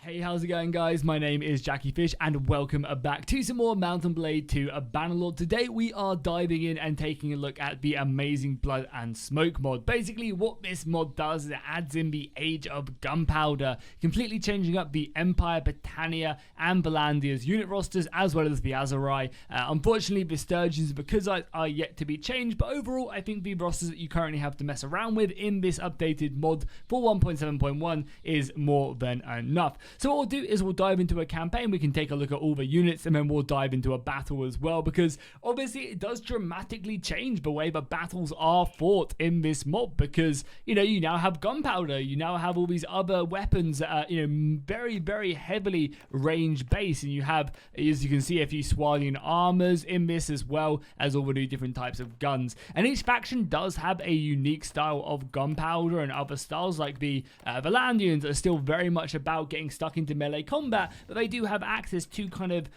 Hey, how's it going, guys? My name is Jackie Fish and welcome back to some more Mountain Blade 2 Bannerlord. Today we are diving in and taking a look at the amazing Blood and Smoke mod. Basically what this mod does is it adds in the Age of Gunpowder, completely changing up the Empire, Britannia and Valandia's unit rosters as well as the Azurai. Unfortunately the Sturgeons and because are yet to be changed, but overall I think the rosters that you currently have to mess around with in this updated mod for 1.7.1 is more than enough. So what we'll do is we'll dive into a campaign, we can take a look at all the units, and then we'll dive into a battle as well, because obviously it does dramatically change the way the battles are fought in this mod, because, you know, you now have gunpowder, you now have all these other weapons that are, you know, very, very heavily range based, and you have, as you can see, a few Swardian armors in this as well as all the new different types of guns. And each faction does have a unique style of gunpowder, and other styles like the Valandians are still very much about getting stuck into melee combat, but they do have access to kind of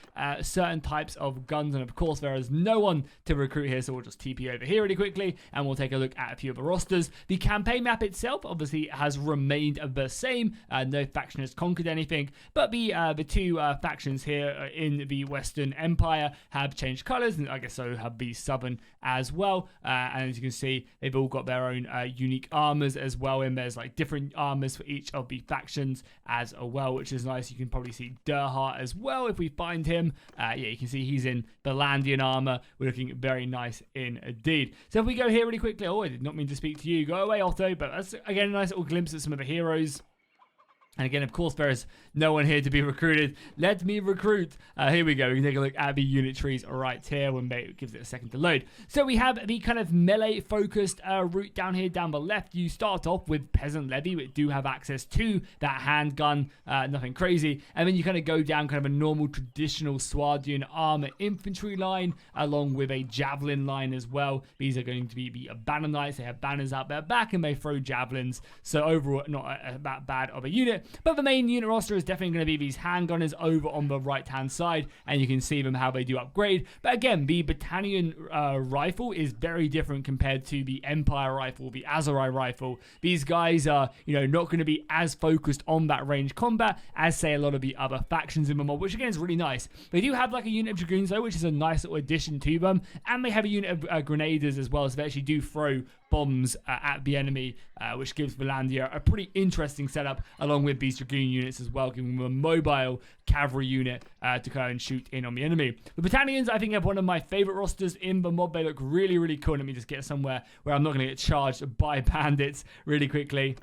certain types of guns, and of course there is no one to recruit here, so we'll just TP over here really quickly and we'll take a look at a few of the rosters. The campaign map itself obviously has remained the same, no faction has conquered anything, but the two factions here in the Western Empire have changed colors, and I guess so have the Southern as well, and as you can see they've all got their own unique armors as well, and there's like different armors for each of the factions as well, which is nice. You can probably see Durhart as well if we find him. Yeah, you can see he's in Valandian armor. We're looking very nice indeed. So if we go here really quickly, I did not mean to speak to you. Go away, Otto. But that's again a nice little glimpse at some of the heroes. And again, of course, there is no one here to be recruited. Let me recruit. Here we go. We can take a look at the unit trees right here when it gives it a second to load. So we have the kind of melee-focused route down here, down the left. You start off with Peasant Levy, which do have access to that handgun. Nothing crazy. And then you kind of go down kind of a normal, traditional Swardian armor infantry line, along with a javelin line as well. These are going to be the Banner Knights. They have banners out their back, and they throw javelins. So overall, not that bad of a unit. But the main unit roster is definitely going to be these handgunners over on the right hand side, and you can see them how they do upgrade. But again, the Britannian rifle is very different compared to the Empire rifle, the Azurai rifle. These guys are, you know, not going to be as focused on that range combat as, say, a lot of the other factions in the mod, which again is really nice. They do have like a unit of Dragoons though, which is a nice little addition to them, and they have a unit of Grenadiers as well, so they actually do throw bombs at the enemy, which gives Valandia a pretty interesting setup, along with these Dragoon units as well, giving them a mobile cavalry unit to go and shoot in on the enemy. The Britannians, I think, have one of my favorite rosters in the mod. They look really, really cool. Let me just get somewhere where I'm not going to get charged by bandits really quickly.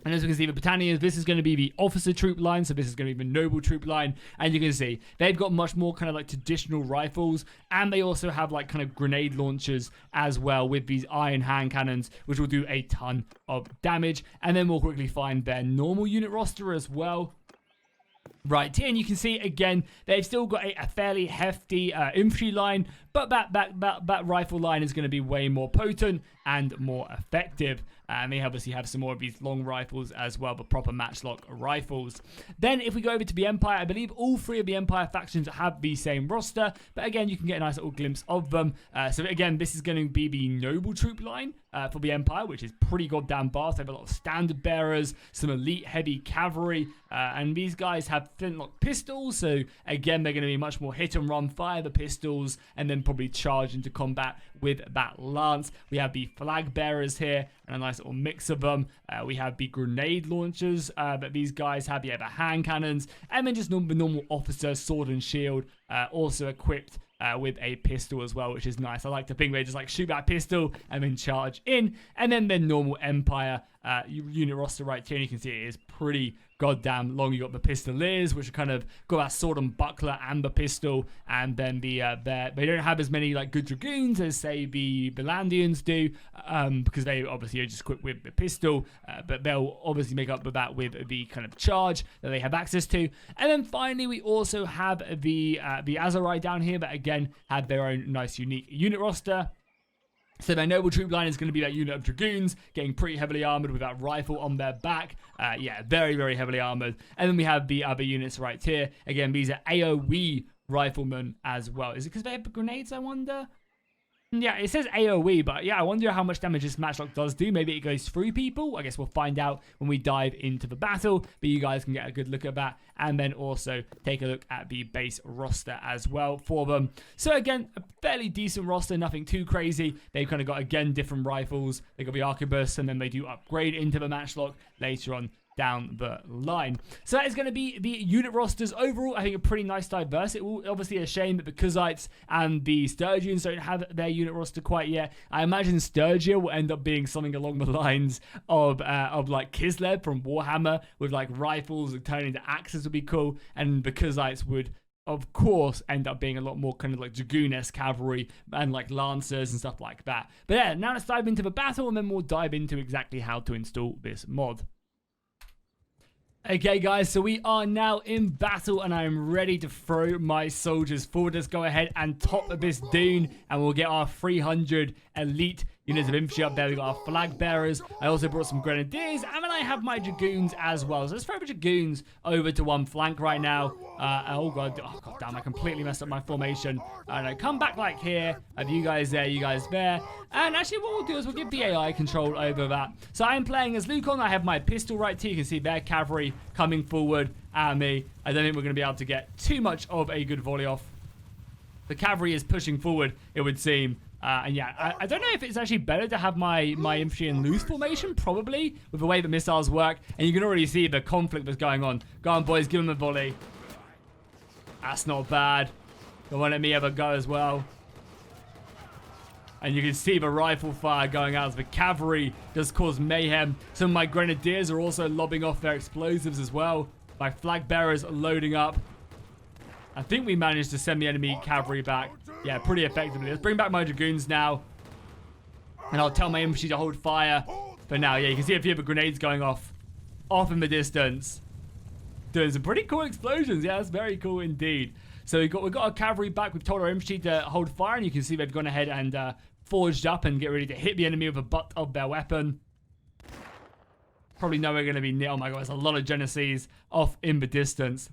And as you can see, the Britannians, this is going to be the officer troop line, so this is going to be the noble troop line, and you can see they've got much more kind of like traditional rifles, and they also have like kind of grenade launchers as well with these iron hand cannons, which will do a ton of damage. And then we'll quickly find their normal unit roster as well. Right here, and you can see again they've still got a fairly hefty infantry line, but that rifle line is going to be way more potent and more effective. And they obviously have some more of these long rifles as well, but proper matchlock rifles. Then if we go over to the Empire, I believe all three of the Empire factions have the same roster, but again you can get a nice little glimpse of them. So again, this is going to be the noble troop line for the Empire, which is pretty goddamn vast. They have a lot of standard bearers, some elite heavy cavalry, and these guys have flintlock pistols, so again they're going to be much more hit and run, fire the pistols, and then probably charge into combat with that lance. We have the flag bearers here, and a nice little mix of them. We have the grenade launchers, but these guys have the hand cannons, and then just the normal officer sword and shield, also equipped with a pistol as well, which is nice. I like to think they just like shoot that pistol and then charge in. And then the normal Empire unit roster right here, and you can see it is pretty goddamn long. You got the pistoliers, which are kind of got that sword and buckler and the pistol, and then the they don't have as many like good dragoons as say the Valandians do, because they obviously are just equipped with the pistol, but they'll obviously make up for that with the kind of charge that they have access to. And then finally we also have the Azurai down here, that again have their own nice unique unit roster. So their noble troop line is going to be that unit of dragoons, getting pretty heavily armored with that rifle on their back. Yeah, very, very heavily armored. And then we have the other units right here. Again, these are AoE riflemen as well. Is it because they have grenades, I wonder? Yeah, it says AoE, but yeah, I wonder how much damage this matchlock does do. Maybe it goes through people. I guess we'll find out when we dive into the battle, but you guys can get a good look at that, and then also take a look at the base roster as well for them. So again, a fairly decent roster, nothing too crazy. They've kind of got, again, different rifles. They got the arquebus, and then they do upgrade into the matchlock later on down the line. So that is going to be the unit rosters overall. I think a pretty nice diverse. It will obviously a shame that the Kuzites and the Sturgians don't have their unit roster quite yet. I imagine Sturgia will end up being something along the lines of like Kislev from Warhammer, with like rifles and turning into axes would be cool, and the Kuzites would of course end up being a lot more kind of like Dragoon-esque cavalry and like lancers and stuff like that. But yeah, now let's dive into the battle, and then we'll dive into exactly how to install this mod. Okay guys, so we are now in battle, and I am ready to throw my soldiers forward. Let's go ahead and top this dune, and we'll get our 300 elite units of infantry up there. We got our flag bearers. I also brought some grenadiers, and then I have my dragoons as well. So let's throw the dragoons over to one flank right now. Oh god damn, I completely messed up my formation. And I come back like here. I have you guys there, you guys there. And actually what we'll do is we'll give the AI control over that. So I am playing as Lukon. I have my pistol right here. You can see their cavalry coming forward at me. I don't think we're going to be able to get too much of a good volley off. The cavalry is pushing forward, it would seem. And yeah, I don't know if it's actually better to have my infantry in loose formation, probably, with the way the missiles work. And you can already see the conflict that's going on. Go on, boys, give them a volley. That's not bad. Don't want to let me have a go as well. And you can see the rifle fire going out as the cavalry does cause mayhem. Some of my grenadiers are also lobbing off their explosives as well. My flag bearers are loading up. I think we managed to send the enemy cavalry back. Yeah, pretty effectively. Let's bring back my dragoons now. And I'll tell my infantry to hold fire. But now, yeah, you can see a few of the grenades going off in the distance. Doing some pretty cool explosions. Yeah, that's very cool indeed. So we've got our cavalry back. We've told our infantry to hold fire. And you can see they've gone ahead and forged up and get ready to hit the enemy with the butt of their weapon. Probably nowhere going to be near. Oh my god, there's a lot of Genesees off in the distance.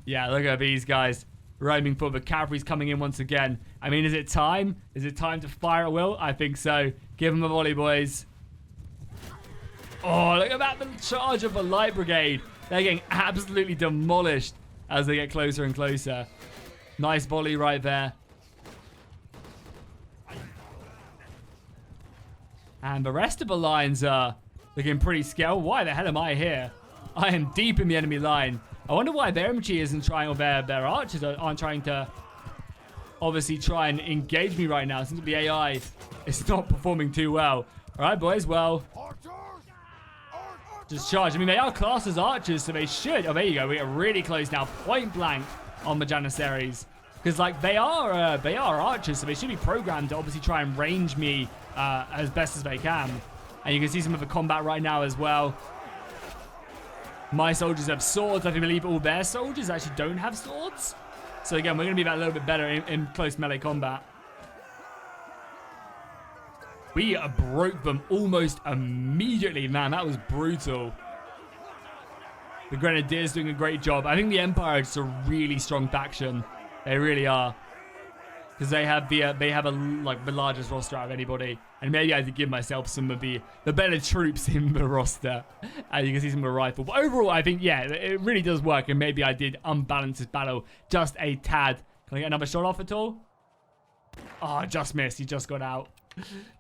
Yeah, look at these guys roaming forward. The cavalry's coming in once again. I mean, is it time? Is it time to fire at will? I think so. Give them a volley, boys. Oh, look at that. The charge of the light brigade. They're getting absolutely demolished as they get closer and closer. Nice volley right there. And the rest of the lines are looking pretty scared. Why the hell am I here? I am deep in the enemy line. I wonder why their infantry isn't trying, or their archers aren't trying to obviously try and engage me right now, since the AI is not performing too well. All right, boys, well, just charge. I mean, they are classed as archers, so they should. Oh, there you go. We are really close now, point blank on the Janissaries. Because, like, they are archers, so they should be programmed to obviously try and range me as best as they can. And you can see some of the combat right now as well. My soldiers have swords. I believe all their soldiers actually don't have swords. So again, we're going to be a little bit better in close melee combat. We broke them almost immediately, man. That was brutal. The Grenadiers doing a great job. I think the Empire is just a really strong faction. They really are. Because they have the largest roster out of anybody. And maybe I had to give myself some of the better troops in the roster. You can see some of the rifle. But overall, I think, yeah, it really does work. And maybe I did unbalance this battle just a tad. Can I get another shot off at all? Oh, just missed. He just got out.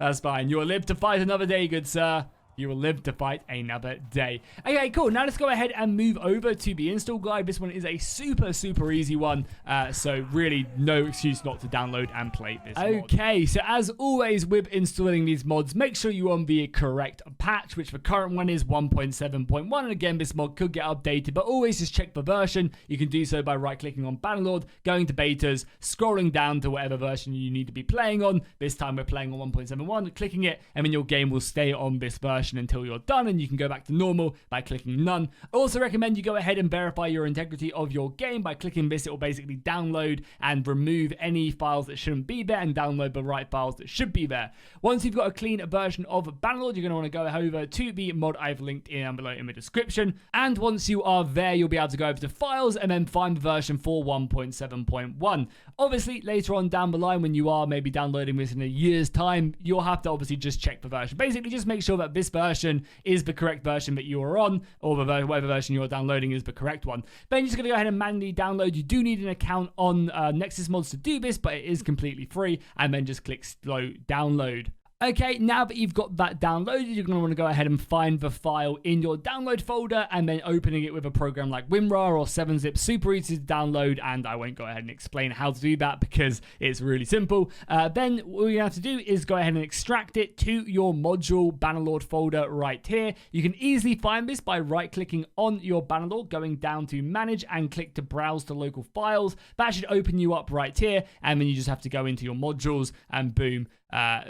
That's fine. You will live to fight another day, good sir. You will live to fight another day. Okay, cool. Now let's go ahead and move over to the install guide. This one is a super easy one. So really no excuse not to download and play this mod. Okay, so as always with installing these mods, make sure you're on the correct patch, which the current one is 1.7.1. And again, this mod could get updated, but always just check the version. You can do so by right-clicking on Bannerlord, going to betas, scrolling down to whatever version you need to be playing on. This time we're playing on 1.7.1, clicking it, and then your game will stay on this version version until you're done, and you can go back to normal by clicking none. I also recommend you go ahead and verify your integrity of your game by clicking this. It will basically download and remove any files that shouldn't be there and download the right files that should be there. Once you've got a clean version of Bannerlord, you're going to want to go over to the mod I've linked in below in the description, and once you are there, you'll be able to go over to files and then find the version for 1.7.1. Obviously, later on down the line, when you are maybe downloading this in a year's time, you'll have to obviously just check the version. Basically, just make sure that this version is the correct version that you are on, or whatever version you're downloading is the correct one. Then you're just going to go ahead and manually download. You do need an account on Nexus Mods to do this, but it is completely free, and then just click slow download. Okay, now that you've got that downloaded, you're going to want to go ahead and find the file in your download folder, and then opening it with a program like WinRAR or 7-zip. Super easy to download, and I won't go ahead and explain how to do that because it's really simple. Then what you have to do is go ahead and extract it to your module Bannerlord folder right here. You can easily find this by right-clicking on your Bannerlord, going down to Manage, and click to Browse to Local Files. That should open you up right here, and then you just have to go into your modules, and boom,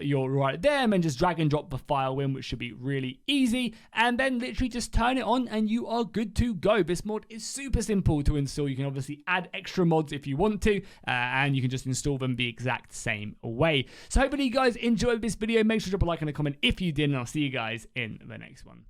you're right there, and then just drag and drop the file in, which should be really easy, and then literally just turn it on and you are good to go. This mod is super simple to install. You can obviously add extra mods if you want to, and you can just install them the exact same way. So hopefully you guys enjoyed this video. Make sure to drop a like and a comment if you did, and I'll see you guys in the next one.